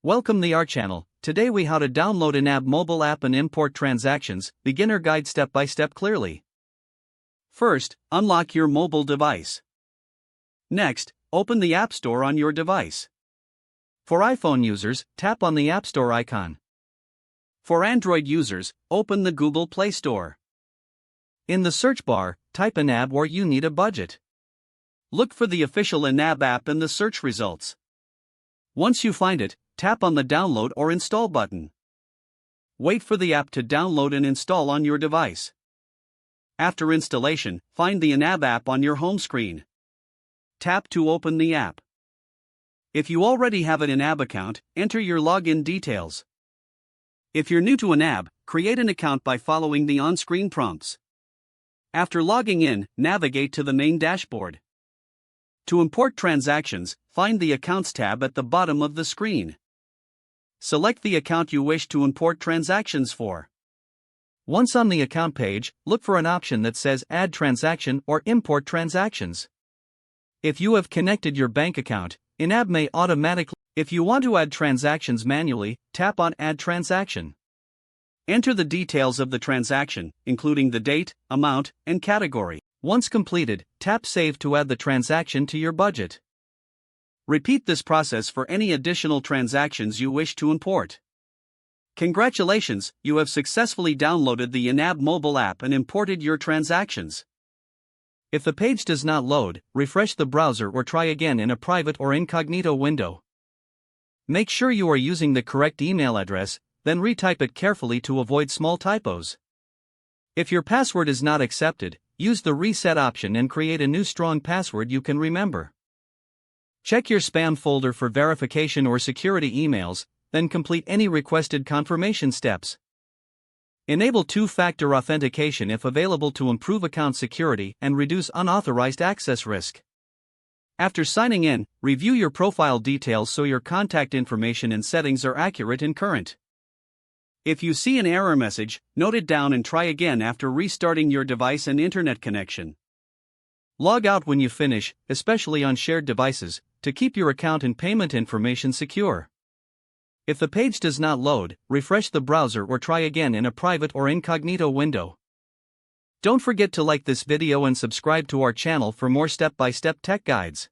Welcome to our channel. Today we how to download YNAB mobile app and import transactions, beginner guide step by step clearly. First, unlock your mobile device. Next, open the App Store on your device. For iPhone users, tap on the App Store icon. For Android users, open the Google Play Store. In the search bar, type YNAB or you need a budget. Look for the official YNAB app in the search results. Once you find it, tap on the download or install button. Wait for the app to download and install on your device. After installation, find the YNAB app on your home screen. Tap to open the app. If you already have an YNAB account, enter your login details. If you're new to YNAB, create an account by following the on-screen prompts. After logging in, navigate to the main dashboard. To import transactions, find the Accounts tab at the bottom of the screen. Select the account you wish to import transactions for. Once on the account page, look for an option that says Add Transaction or Import Transactions. If you have connected your bank account, YNAB may automatically. If you want to add transactions manually, tap on Add Transaction. Enter the details of the transaction, including the date, amount, and category. Once completed, tap Save to add the transaction to your budget. Repeat this process for any additional transactions you wish to import. Congratulations, you have successfully downloaded the YNAB mobile app and imported your transactions. If the page does not load, refresh the browser or try again in a private or incognito window. Make sure you are using the correct email address, then retype it carefully to avoid small typos. If your password is not accepted, use the reset option and create a new strong password you can remember. Check your spam folder for verification or security emails, then complete any requested confirmation steps. Enable two-factor authentication if available to improve account security and reduce unauthorized access risk. After signing in, review your profile details so your contact information and settings are accurate and current. If you see an error message, note it down and try again after restarting your device and internet connection. Log out when you finish, especially on shared devices, to keep your account and payment information secure. If the page does not load, refresh the browser or try again in a private or incognito window. Don't forget to like this video and subscribe to our channel for more step-by-step tech guides.